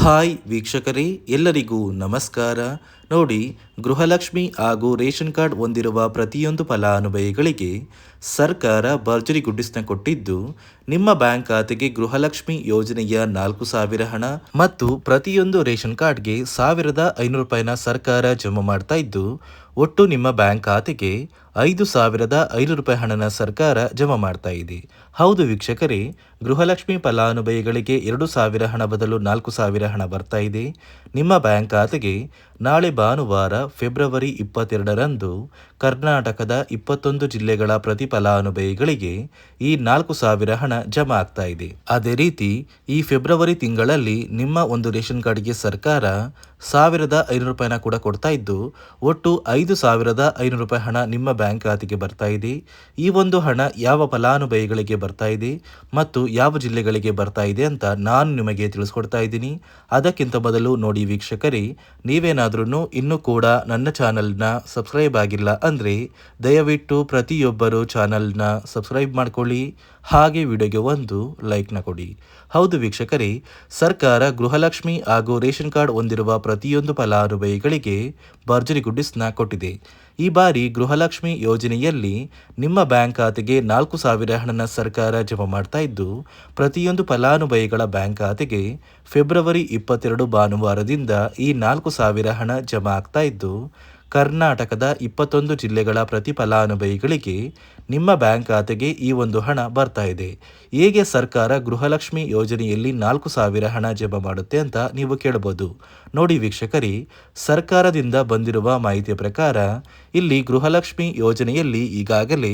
Hi ವೀಕ್ಷಕರೇ, ಎಲ್ಲರಿಗೂ ನಮಸ್ಕಾರ. ನೋಡಿ, ಗೃಹಲಕ್ಷ್ಮಿ ಹಾಗೂ ರೇಷನ್ ಕಾರ್ಡ್ ಹೊಂದಿರುವ ಪ್ರತಿಯೊಂದು ಫಲಾನುಭವಿಗಳಿಗೆ ಸರ್ಕಾರ ಭರ್ಜರಿ ಗುಡ್ಡಿಸ್ನ ಕೊಟ್ಟಿದ್ದು, ನಿಮ್ಮ ಬ್ಯಾಂಕ್ ಖಾತೆಗೆ ಗೃಹಲಕ್ಷ್ಮಿ ಯೋಜನೆಯ 4,000 ಹಣ ಮತ್ತು ಪ್ರತಿಯೊಂದು ರೇಷನ್ ಕಾರ್ಡ್ಗೆ 1,500 ರೂಪಾಯಿನ ಸರ್ಕಾರ ಜಮಾ ಮಾಡ್ತಾ ಇದ್ದು, ಒಟ್ಟು ನಿಮ್ಮ ಬ್ಯಾಂಕ್ ಖಾತೆಗೆ 5,500 ರೂಪಾಯಿ ಹಣನ ಸರ್ಕಾರ ಜಮಾ ಮಾಡ್ತಾ ಇದೆ. ಹೌದು ವೀಕ್ಷಕರೇ, ಗೃಹಲಕ್ಷ್ಮಿ ಫಲಾನುಭವಿಗಳಿಗೆ 2,000 ಹಣ ಬದಲು 4,000 ಹಣ ಬರ್ತಾ ಇದೆ. ನಿಮ್ಮ ಬ್ಯಾಂಕ್ ಖಾತೆಗೆ ನಾಳೆ ಭಾನುವಾರ ಫೆಬ್ರವರಿ 22ರಂದು ಕರ್ನಾಟಕದ 21 ಜಿಲ್ಲೆಗಳ ಪ್ರತಿ ಫಲಾನುಭವಿಗಳಿಗೆ ಈ 4,000 ಹಣ ಜಮಾ ಆಗ್ತಾ ಇದೆ. ಅದೇ ರೀತಿ ಈ ಫೆಬ್ರವರಿ ತಿಂಗಳಲ್ಲಿ ನಿಮ್ಮ ಒಂದು ರೇಷನ್ ಕಾರ್ಡ್ಗೆ ಸರ್ಕಾರ 1,500 ರೂಪಾಯಿನ ಕೂಡ ಕೊಡ್ತಾ ಇದ್ದು, ಒಟ್ಟು 5,500 ರೂಪಾಯಿ ಹಣ ನಿಮ್ಮ ಬ್ಯಾಂಕ್ ಖಾತೆಗೆ ಬರ್ತಾ ಇದೆ. ಈ ಒಂದು ಹಣ ಯಾವ ಫಲಾನುಭವಿಗಳಿಗೆ ಬರ್ತಾ ಇದೆ ಮತ್ತು ಯಾವ ಜಿಲ್ಲೆಗಳಿಗೆ ಬರ್ತಾ ಇದೆ ಅಂತ ನಾನು ನಿಮಗೆ ತಿಳಿಸ್ಕೊಡ್ತಾ ಇದ್ದೀನಿ. ಅದಕ್ಕಿಂತ ಮೊದಲು ನೋಡಿ ವೀಕ್ಷಕರೇ, ನೀವೇನಾದ್ರೂ ಇನ್ನೂ ಕೂಡ ನನ್ನ ಚಾನಲ್ನ ಸಬ್ಸ್ಕ್ರೈಬ್ ಆಗಿಲ್ಲ ಅಂದರೆ ದಯವಿಟ್ಟು ಪ್ರತಿಯೊಬ್ಬರು ಚಾನಲ್ನ ಸಬ್ಸ್ಕ್ರೈಬ್ ಮಾಡ್ಕೊಳ್ಳಿ, ಹಾಗೆ ವಿಡಿಯೋಗೆ ಒಂದು ಲೈಕ್ನ ಕೊಡಿ. ಹೌದು ವೀಕ್ಷಕರೇ, ಸರ್ಕಾರ ಗೃಹಲಕ್ಷ್ಮಿ ಹಾಗೂ ರೇಷನ್ ಕಾರ್ಡ್ ಹೊಂದಿರುವ ಪ್ರತಿಯೊಂದು ಫಲಾನುಭವಿಗಳಿಗೆ ಭರ್ಜರಿ ಗುಡ್ಡಿಸ್ನ ಕೊಟ್ಟಿದೆ. ಈ ಬಾರಿ ಗೃಹಲಕ್ಷ್ಮಿ ಯೋಜನೆಯಲ್ಲಿ ನಿಮ್ಮ ಬ್ಯಾಂಕ್ ಖಾತೆಗೆ 4,000 ಹಣನ ಸರ್ಕಾರ ಜಮಾ ಮಾಡ್ತಾ ಇದ್ದು, ಪ್ರತಿಯೊಂದು ಫಲಾನುಭವಿಗಳ ಬ್ಯಾಂಕ್ ಖಾತೆಗೆ ಫೆಬ್ರವರಿ 22 ಭಾನುವಾರದಿಂದ ಈ 4,000 ಹಣ ಜಮಾ ಆಗ್ತಾ ಇದ್ದು, ಕರ್ನಾಟಕದ 21 ಜಿಲ್ಲೆಗಳ ಪ್ರತಿ ಫಲಾನುಭವಿಗಳಿಗೆ ನಿಮ್ಮ ಬ್ಯಾಂಕ್ ಖಾತೆಗೆ ಈ ಒಂದು ಹಣ ಬರ್ತಾ ಇದೆ. ಹೇಗೆ ಸರ್ಕಾರ ಗೃಹಲಕ್ಷ್ಮಿ ಯೋಜನೆಯಲ್ಲಿ 4,000 ಹಣ ಜಮಾ ಮಾಡುತ್ತೆ ಅಂತ ನೀವು ಕೇಳಬಹುದು. ನೋಡಿ ವೀಕ್ಷಕರೇ, ಸರ್ಕಾರದಿಂದ ಬಂದಿರುವ ಮಾಹಿತಿಯ ಪ್ರಕಾರ ಇಲ್ಲಿ ಗೃಹಲಕ್ಷ್ಮಿ ಯೋಜನೆಯಲ್ಲಿ ಈಗಾಗಲೇ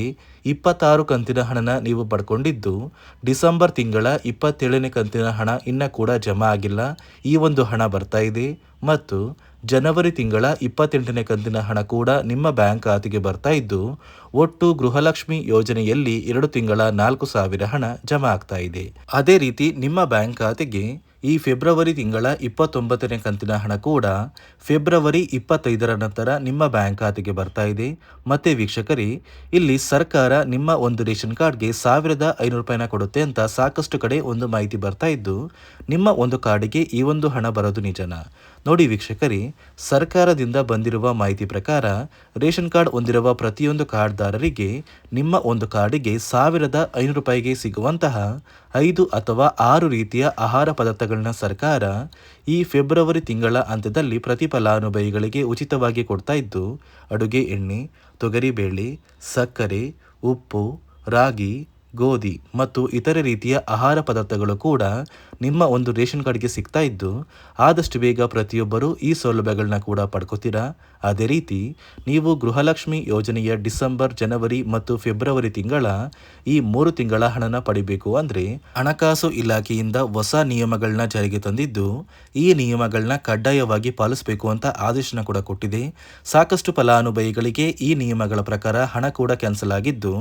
26 ಕಂತಿನ ಹಣನ ನೀವು ಪಡ್ಕೊಂಡಿದ್ದು, ಡಿಸೆಂಬರ್ ತಿಂಗಳ 27ನೇ ಕಂತಿನ ಹಣ ಇನ್ನೂ ಕೂಡ ಜಮಾ ಆಗಿಲ್ಲ. ಈ ಒಂದು ಹಣ ಬರ್ತಾ ಇದೆ ಮತ್ತು ಜನವರಿ ತಿಂಗಳ 28ನೇ ಕಂತಿನ ಹಣ ಕೂಡ ನಿಮ್ಮ ಬ್ಯಾಂಕ್ ಖಾತೆಗೆ ಬರ್ತಾ ಇದ್ದು, ಒಟ್ಟು ಗೃಹಲಕ್ಷ್ಮಿ ಯೋಜನೆಯಲ್ಲಿ 2 ತಿಂಗಳ 4,000 ಹಣ ಜಮಾ ಆಗ್ತಾ ಇದೆ. ಅದೇ ರೀತಿ ನಿಮ್ಮ ಬ್ಯಾಂಕ್ ಖಾತೆಗೆ ಈ ಫೆಬ್ರವರಿ ತಿಂಗಳ 29ನೇ ಕಂತಿನ ಹಣ ಕೂಡ ಫೆಬ್ರವರಿ 25ರ ನಂತರ ನಿಮ್ಮ ಬ್ಯಾಂಕ್ ಖಾತೆಗೆ ಬರ್ತಾ ಇದೆ. ಮತ್ತೆ ವೀಕ್ಷಕರೇ, ಇಲ್ಲಿ ಸರ್ಕಾರ ನಿಮ್ಮ ಒಂದು ರೇಷನ್ ಕಾರ್ಡ್ಗೆ 1,500 ರೂಪಾಯಿನ ಕೊಡುತ್ತೆ ಅಂತ ಸಾಕಷ್ಟು ಕಡೆ ಒಂದು ಮಾಹಿತಿ ಬರ್ತಾ ಇದ್ದು, ನಿಮ್ಮ ಒಂದು ಕಾರ್ಡಿಗೆ ಈ ಒಂದು ಹಣ ಬರೋದು ನಿಜನಾ? ನೋಡಿ ವೀಕ್ಷಕರೇ, ಸರ್ಕಾರದಿಂದ ಬಂದಿರುವ ಮಾಹಿತಿ ಪ್ರಕಾರ ರೇಷನ್ ಕಾರ್ಡ್ ಹೊಂದಿರುವ ಪ್ರತಿಯೊಂದು ಕಾರ್ಡ್ದಾರರಿಗೆ ನಿಮ್ಮ ಒಂದು ಕಾರ್ಡಿಗೆ 1,500 ರೂಪಾಯಿಗೆ ಸಿಗುವಂತಹ 5 ಅಥವಾ 6 ರೀತಿಯ ಆಹಾರ ಪದಾರ್ಥಗಳನ್ನ ಸರ್ಕಾರ ಈ ಫೆಬ್ರವರಿ ತಿಂಗಳ ಅಂತ್ಯದಲ್ಲಿ ಪ್ರತಿ ಫಲಾನುಭವಿಗಳಿಗೆ ಉಚಿತವಾಗಿ ಕೊಡ್ತಾ ಇದ್ದು, ಅಡುಗೆ ಎಣ್ಣೆ, ತೊಗರಿಬೇಳೆ, ಸಕ್ಕರೆ, ಉಪ್ಪು, ರಾಗಿ, ಗೋಧಿ ಮತ್ತು ಇತರೆ ರೀತಿಯ ಆಹಾರ ಪದಾರ್ಥಗಳು ಕೂಡ ನಿಮ್ಮ ಒಂದು ರೇಷನ್ ಕಾರ್ಡ್ಗೆ ಸಿಗ್ತಾ ಇದ್ದು, ಆದಷ್ಟು ಬೇಗ ಪ್ರತಿಯೊಬ್ಬರು ಈ ಸೌಲಭ್ಯಗಳನ್ನ ಕೂಡ ಪಡ್ಕೋತೀರಾ. ಅದೇ ರೀತಿ ನೀವು ಗೃಹಲಕ್ಷ್ಮಿ ಯೋಜನೆಯ ಡಿಸೆಂಬರ್, ಜನವರಿ ಮತ್ತು ಫೆಬ್ರವರಿ ತಿಂಗಳ ಈ 3 ತಿಂಗಳ ಹಣನ ಪಡಿಬೇಕು ಅಂದರೆ ಹಣಕಾಸು ಇಲಾಖೆಯಿಂದ ಹೊಸ ನಿಯಮಗಳನ್ನ ಜಾರಿಗೆ ತಂದಿದ್ದು, ಈ ನಿಯಮಗಳನ್ನ ಕಡ್ಡಾಯವಾಗಿ ಪಾಲಿಸಬೇಕು ಅಂತ ಆದೇಶನ ಕೂಡ ಕೊಟ್ಟಿದೆ. ಸಾಕಷ್ಟು ಫಲಾನುಭವಿಗಳಿಗೆ ಈ ನಿಯಮಗಳ ಪ್ರಕಾರ ಹಣ ಕೂಡ ಕ್ಯಾನ್ಸಲ್ ಆಗಿದ್ದು,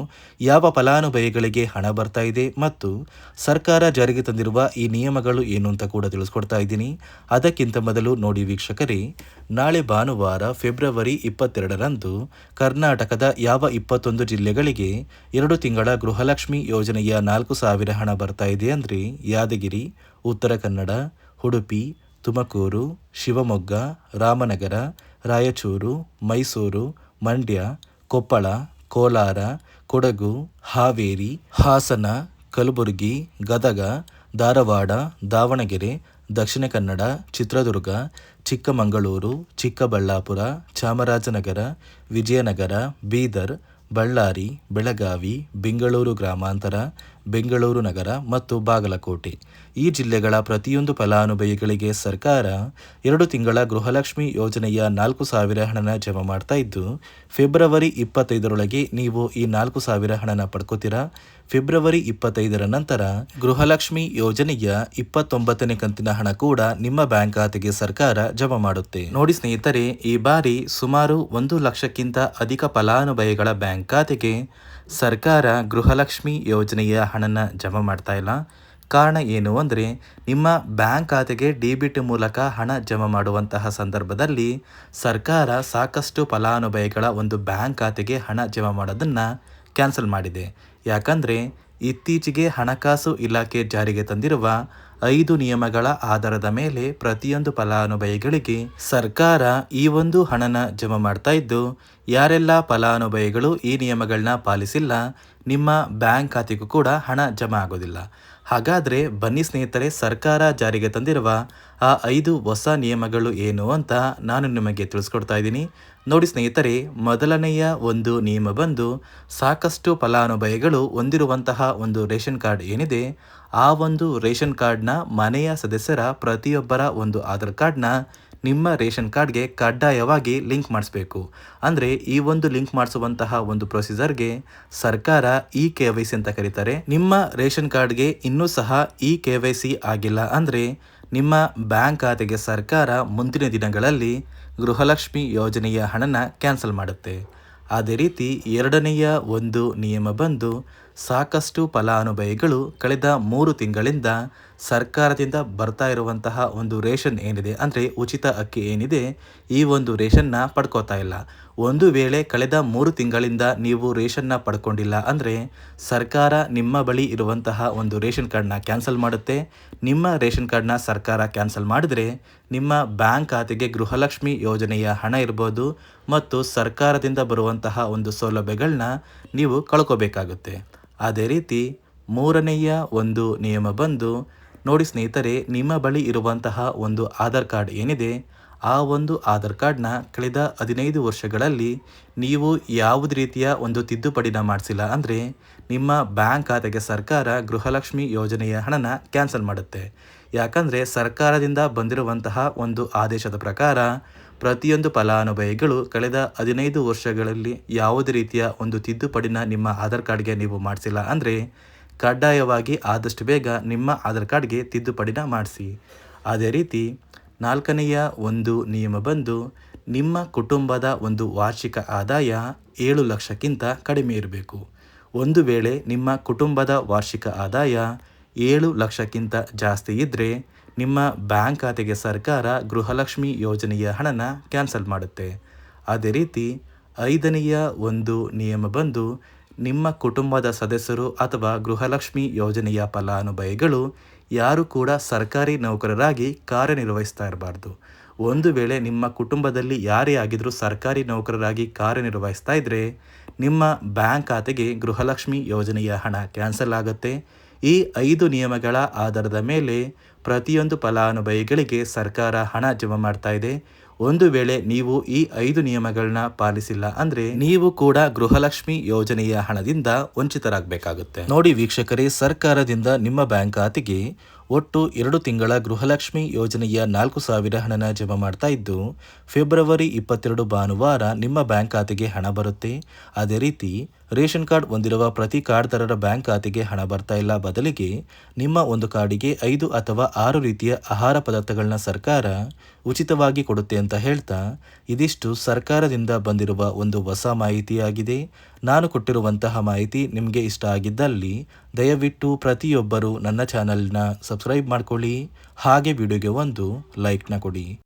ಯಾವ ಫಲಾನುಭವಿಗಳಿಗೆ ಹಣ ಬರ್ತಾ ಇದೆ ಮತ್ತು ಸರ್ಕಾರ ಜಾರಿಗೆ ತಂದಿರುವ ಈ ನಿಯಮಗಳು ಏನು ಅಂತ ಕೂಡ ತಿಳಿಸ್ಕೊಡ್ತಾ ಇದ್ದೀನಿ. ಅದಕ್ಕಿಂತ ಮೊದಲು ನೋಡಿ ವೀಕ್ಷಕರೇ, ನಾಳೆ ಭಾನುವಾರ ಫೆಬ್ರವರಿ 22ರಂದು ಕರ್ನಾಟಕದ ಯಾವ 21 ಜಿಲ್ಲೆಗಳಿಗೆ 2 ತಿಂಗಳ ಗೃಹಲಕ್ಷ್ಮಿ ಯೋಜನೆಯ 4,000 ಹಣ ಬರ್ತಾ ಇದೆ ಅಂದರೆ ಯಾದಗಿರಿ, ಉತ್ತರ ಕನ್ನಡ, ಉಡುಪಿ, ತುಮಕೂರು, ಶಿವಮೊಗ್ಗ, ರಾಮನಗರ, ರಾಯಚೂರು, ಮೈಸೂರು, ಮಂಡ್ಯ, ಕೊಪ್ಪಳ, ಕೋಲಾರ, ಕೊಡಗು, ಹಾವೇರಿ, ಹಾಸನ, ಕಲಬುರಗಿ, ಗದಗ, ಧಾರವಾಡ, ದಾವಣಗೆರೆ, ದಕ್ಷಿಣ ಕನ್ನಡ, ಚಿತ್ರದುರ್ಗ, ಚಿಕ್ಕಮಗಳೂರು, ಚಿಕ್ಕಬಳ್ಳಾಪುರ, ಚಾಮರಾಜನಗರ, ವಿಜಯನಗರ, ಬೀದರ್, ಬಳ್ಳಾರಿ, ಬೆಳಗಾವಿ, ಬೆಂಗಳೂರು ಗ್ರಾಮಾಂತರ, ಬೆಂಗಳೂರು ನಗರ ಮತ್ತು ಬಾಗಲಕೋಟೆ ಈ ಜಿಲ್ಲೆಗಳ ಪ್ರತಿಯೊಂದು ಫಲಾನುಭವಿಗಳಿಗೆ ಸರ್ಕಾರ 2 ತಿಂಗಳ ಗೃಹಲಕ್ಷ್ಮಿ ಯೋಜನೆಯ 4,000 ಹಣನ ಜಮಾ ಮಾಡ್ತಾ ಇದ್ದು, ಫೆಬ್ರವರಿ 25ರೊಳಗೆ ನೀವು ಈ 4,000 ಹಣನ ಪಡ್ಕೋತೀರಾ. ಫೆಬ್ರವರಿ 25ರ ನಂತರ ಗೃಹಲಕ್ಷ್ಮಿ ಯೋಜನೆಯ 29ನೇ ಕಂತಿನ ಹಣ ಕೂಡ ನಿಮ್ಮ ಬ್ಯಾಂಕ್ ಖಾತೆಗೆ ಸರ್ಕಾರ ಜಮಾ ಮಾಡುತ್ತೆ. ನೋಡಿ ಸ್ನೇಹಿತರೆ, ಈ ಬಾರಿ ಸುಮಾರು 1 ಲಕ್ಷಕ್ಕಿಂತ ಅಧಿಕ ಫಲಾನುಭವಿಗಳ ಬ್ಯಾಂಕ್ ಖಾತೆಗೆ ಸರ್ಕಾರ ಗೃಹಲಕ್ಷ್ಮಿ ಯೋಜನೆಯ ಹಣನ ಜಮಾ ಮಾಡ್ತಾ ಇಲ್ಲ. ಕಾರಣ ಏನು ಅಂದರೆ, ನಿಮ್ಮ ಬ್ಯಾಂಕ್ ಖಾತೆಗೆ ಡೆಬಿಟ್ ಮೂಲಕ ಹಣ ಜಮಾ ಮಾಡುವಂತಹ ಸಂದರ್ಭದಲ್ಲಿ ಸರ್ಕಾರ ಸಾಕಷ್ಟು ಫಲಾನುಭವಿಗಳ ಒಂದು ಬ್ಯಾಂಕ್ ಖಾತೆಗೆ ಹಣ ಜಮಾ ಮಾಡೋದನ್ನು ಕ್ಯಾನ್ಸಲ್ ಮಾಡಿದೆ. ಯಾಕಂದರೆ ಇತ್ತೀಚೆಗೆ ಹಣಕಾಸು ಇಲಾಖೆ ಜಾರಿಗೆ ತಂದಿರುವ 5 ನಿಯಮಗಳ ಆಧಾರದ ಮೇಲೆ ಪ್ರತಿಯೊಂದು ಫಲಾನುಭವಿಗಳಿಗೆ ಸರ್ಕಾರ ಈ ಒಂದು ಹಣನ ಜಮಾ ಮಾಡ್ತಾ ಇದ್ದು, ಯಾರೆಲ್ಲ ಫಲಾನುಭವಿಗಳು ಈ ನಿಯಮಗಳನ್ನ ಪಾಲಿಸಿಲ್ಲ ನಿಮ್ಮ ಬ್ಯಾಂಕ್ ಖಾತೆಗೂ ಕೂಡ ಹಣ ಜಮಾ ಆಗೋದಿಲ್ಲ. ಹಾಗಾದರೆ ಬನ್ನಿ ಸ್ನೇಹಿತರೆ, ಸರ್ಕಾರ ಜಾರಿಗೆ ತಂದಿರುವ ಆ 5 ಹೊಸ ನಿಯಮಗಳು ಏನು ಅಂತ ನಾನು ನಿಮಗೆ ತಿಳಿಸ್ಕೊಡ್ತಾ ಇದ್ದೀನಿ. ನೋಡಿ ಸ್ನೇಹಿತರೆ, ಮೊದಲನೆಯ ಒಂದು ನಿಯಮ ಬಂದು ಸಾಕಷ್ಟು ಫಲಾನುಭವಿಗಳು ಹೊಂದಿರುವಂತಹ ಒಂದು ರೇಷನ್ ಕಾರ್ಡ್ ಏನಿದೆ, ಆ ಒಂದು ರೇಷನ್ ಕಾರ್ಡ್ನ ಮನೆಯ ಸದಸ್ಯರ ಪ್ರತಿಯೊಬ್ಬರ ಒಂದು ಆಧಾರ್ ಕಾರ್ಡ್ನ ನಿಮ್ಮ ರೇಷನ್ ಕಾರ್ಡ್ಗೆ ಕಡ್ಡಾಯವಾಗಿ ಲಿಂಕ್ ಮಾಡಿಸ್ಬೇಕು. ಅಂದರೆ ಈ ಒಂದು ಲಿಂಕ್ ಮಾಡಿಸುವಂತಹ ಒಂದು ಪ್ರೊಸೀಜರ್ಗೆ ಸರ್ಕಾರ KYC ಅಂತ ಕರೀತಾರೆ. ನಿಮ್ಮ ರೇಷನ್ ಕಾರ್ಡ್ಗೆ ಇನ್ನೂ ಸಹ KYC ಆಗಿಲ್ಲ ಅಂದರೆ ನಿಮ್ಮ ಬ್ಯಾಂಕ್ ಖಾತೆಗೆ ಸರ್ಕಾರ ಮುಂದಿನ ದಿನಗಳಲ್ಲಿ ಗೃಹಲಕ್ಷ್ಮಿ ಯೋಜನೆಯ ಹಣನ ಕ್ಯಾನ್ಸಲ್ ಮಾಡುತ್ತೆ. ಅದೇ ರೀತಿ ಎರಡನೆಯ ಒಂದು ನಿಯಮ ಬಂದು ಸಾಕಷ್ಟು ಫಲಾನುಭವಿಗಳು ಕಳೆದ 3 ತಿಂಗಳಿಂದ ಸರ್ಕಾರದಿಂದ ಬರ್ತಾ ಇರುವಂತಹ ಒಂದು ರೇಷನ್ ಏನಿದೆ, ಅಂದರೆ ಉಚಿತ ಅಕ್ಕಿ ಏನಿದೆ, ಈ ಒಂದು ರೇಷನ್ನ ಪಡ್ಕೋತಾ ಇಲ್ಲ. ಒಂದು ವೇಳೆ ಕಳೆದ 3 ತಿಂಗಳಿಂದ ನೀವು ರೇಷನ್ನ ಪಡ್ಕೊಂಡಿಲ್ಲ ಅಂದರೆ ಸರ್ಕಾರ ನಿಮ್ಮ ಬಳಿ ಇರುವಂತಹ ಒಂದು ರೇಷನ್ ಕಾರ್ಡ್ನ ಕ್ಯಾನ್ಸಲ್ ಮಾಡುತ್ತೆ. ನಿಮ್ಮ ರೇಷನ್ ಕಾರ್ಡ್ನ ಸರ್ಕಾರ ಕ್ಯಾನ್ಸಲ್ ಮಾಡಿದರೆ ನಿಮ್ಮ ಬ್ಯಾಂಕ್ ಖಾತೆಗೆ ಗೃಹಲಕ್ಷ್ಮಿ ಯೋಜನೆಯ ಹಣ ಇರ್ಬೋದು ಮತ್ತು ಸರ್ಕಾರದಿಂದ ಬರುವಂತಹ ಒಂದು ಸೌಲಭ್ಯಗಳನ್ನ ನೀವು ಕಳ್ಕೋಬೇಕಾಗುತ್ತೆ. ಅದೇ ರೀತಿ ಮೂರನೆಯ ಒಂದು ನಿಯಮ ಬಂದು ನೋಡಿ ಸ್ನೇಹಿತರೆ, ನಿಮ್ಮ ಬಳಿ ಇರುವಂತಹ ಒಂದು ಆಧಾರ್ ಕಾರ್ಡ್ ಏನಿದೆ, ಆ ಒಂದು ಆಧಾರ್ ಕಾರ್ಡ್ನ ಕಳೆದ 15 ವರ್ಷಗಳಲ್ಲಿ ನೀವು ಯಾವುದೇ ರೀತಿಯ ಒಂದು ತಿದ್ದುಪಡಿನ ಮಾಡಿಸಿಲ್ಲ ಅಂದರೆ ನಿಮ್ಮ ಬ್ಯಾಂಕ್ ಖಾತೆಗೆ ಸರ್ಕಾರ ಗೃಹಲಕ್ಷ್ಮಿ ಯೋಜನೆಯ ಹಣನ ಕ್ಯಾನ್ಸಲ್ ಮಾಡುತ್ತೆ. ಯಾಕಂದರೆ ಸರ್ಕಾರದಿಂದ ಬಂದಿರುವಂತಹ ಒಂದು ಆದೇಶದ ಪ್ರಕಾರ ಪ್ರತಿಯೊಂದು ಫಲಾನುಭವಿಗಳು ಕಳೆದ 15 ವರ್ಷಗಳಲ್ಲಿ ಯಾವುದೇ ರೀತಿಯ ಒಂದು ತಿದ್ದುಪಡಿನ ನಿಮ್ಮ ಆಧಾರ್ ಕಾರ್ಡ್ಗೆ ನೀವು ಮಾಡಿಸಿಲ್ಲ ಅಂದರೆ ಕಡ್ಡಾಯವಾಗಿ ಆದಷ್ಟು ಬೇಗ ನಿಮ್ಮ ಆಧಾರ್ ಕಾರ್ಡ್ಗೆ ತಿದ್ದುಪಡಿನ ಮಾಡಿಸಿ. ಅದೇ ರೀತಿ ನಾಲ್ಕನೆಯ ಒಂದು ನಿಯಮ ಬಂದು ನಿಮ್ಮ ಕುಟುಂಬದ ಒಂದು ವಾರ್ಷಿಕ ಆದಾಯ 7 ಲಕ್ಷಕ್ಕಿಂತ ಕಡಿಮೆ ಇರಬೇಕು. ಒಂದು ವೇಳೆ ನಿಮ್ಮ ಕುಟುಂಬದ ವಾರ್ಷಿಕ ಆದಾಯ 7 ಲಕ್ಷಕ್ಕಿಂತ ಜಾಸ್ತಿ ಇದ್ದರೆ ನಿಮ್ಮ ಬ್ಯಾಂಕ್ ಖಾತೆಗೆ ಸರ್ಕಾರ ಗೃಹಲಕ್ಷ್ಮಿ ಯೋಜನೆಯ ಹಣನ ಕ್ಯಾನ್ಸಲ್ ಮಾಡುತ್ತೆ. ಅದೇ ರೀತಿ ಐದನೆಯ ಒಂದು ನಿಯಮ ಬಂದು ನಿಮ್ಮ ಕುಟುಂಬದ ಸದಸ್ಯರು ಅಥವಾ ಗೃಹಲಕ್ಷ್ಮಿ ಯೋಜನೆಯ ಫಲಾನುಭವಿಗಳು ಯಾರು ಕೂಡ ಸರ್ಕಾರಿ ನೌಕರರಾಗಿ ಕಾರ್ಯನಿರ್ವಹಿಸ್ತಾ ಇರಬಾರ್ದು. ಒಂದು ವೇಳೆ ನಿಮ್ಮ ಕುಟುಂಬದಲ್ಲಿ ಯಾರೇ ಆಗಿದ್ರೂ ಸರ್ಕಾರಿ ನೌಕರರಾಗಿ ಕಾರ್ಯನಿರ್ವಹಿಸ್ತಾ ಇದ್ದರೆ ನಿಮ್ಮ ಬ್ಯಾಂಕ್ ಖಾತೆಗೆ ಗೃಹಲಕ್ಷ್ಮಿ ಯೋಜನೆಯ ಹಣ ಕ್ಯಾನ್ಸಲ್ ಆಗುತ್ತೆ. ಈ 5 ನಿಯಮಗಳ ಆಧಾರದ ಮೇಲೆ ಪ್ರತಿಯೊಂದು ಫಲಾನುಭವಿಗಳಿಗೆ ಸರ್ಕಾರ ಹಣ ಜಮಾ ಮಾಡ್ತಾ ಇದೆ. ಒಂದು ವೇಳೆ ನೀವು ಈ 5 ನಿಯಮಗಳನ್ನ ಪಾಲಿಸಿಲ್ಲ ಅಂದರೆ ನೀವು ಕೂಡ ಗೃಹಲಕ್ಷ್ಮಿ ಯೋಜನೆಯ ಹಣದಿಂದ ವಂಚಿತರಾಗಬೇಕಾಗುತ್ತೆ. ನೋಡಿ ವೀಕ್ಷಕರೇ, ಸರ್ಕಾರದಿಂದ ನಿಮ್ಮ ಬ್ಯಾಂಕ್ ಖಾತೆಗೆ ಒಟ್ಟು 2 ತಿಂಗಳ ಗೃಹಲಕ್ಷ್ಮಿ ಯೋಜನೆಯ 4,000 ಹಣನ ಜಮಾ ಮಾಡ್ತಾ ಇದ್ದು, ಫೆಬ್ರವರಿ 22 ಭಾನುವಾರ ನಿಮ್ಮ ಬ್ಯಾಂಕ್ ಖಾತೆಗೆ ಹಣ ಬರುತ್ತೆ. ಅದೇ ರೀತಿ ರೇಷನ್ ಕಾರ್ಡ್ ಹೊಂದಿರುವ ಪ್ರತಿ ಕಾರ್ಡ್ದಾರರ ಬ್ಯಾಂಕ್ ಖಾತೆಗೆ ಹಣ ಬರ್ತಾ ಇಲ್ಲ. ಬದಲಿಗೆ ನಿಮ್ಮ ಒಂದು ಕಾರ್ಡಿಗೆ 5 ಅಥವಾ 6 ರೀತಿಯ ಆಹಾರ ಪದಾರ್ಥಗಳನ್ನ ಸರ್ಕಾರ ಉಚಿತವಾಗಿ ಕೊಡುತ್ತೆ ಅಂತ ಹೇಳ್ತಾ, ಇದಿಷ್ಟು ಸರ್ಕಾರದಿಂದ ಬಂದಿರುವ ಒಂದು ಹೊಸ ಮಾಹಿತಿಯಾಗಿದೆ. ನಾನು ಕೊಟ್ಟಿರುವಂತಹ ಮಾಹಿತಿ ನಿಮಗೆ ಇಷ್ಟ ಆಗಿದ್ದಲ್ಲಿ ದಯವಿಟ್ಟು ಪ್ರತಿಯೊಬ್ಬರು ನನ್ನ ಚಾನಲ್ನ ಸಬ್ಸ್ಕ್ರೈಬ್ ಮಾಡ್ಕೊಳ್ಳಿ, ಹಾಗೆ ವಿಡಿಯೋಗೆ ಒಂದು ಲೈಕ್ನ ಕೊಡಿ.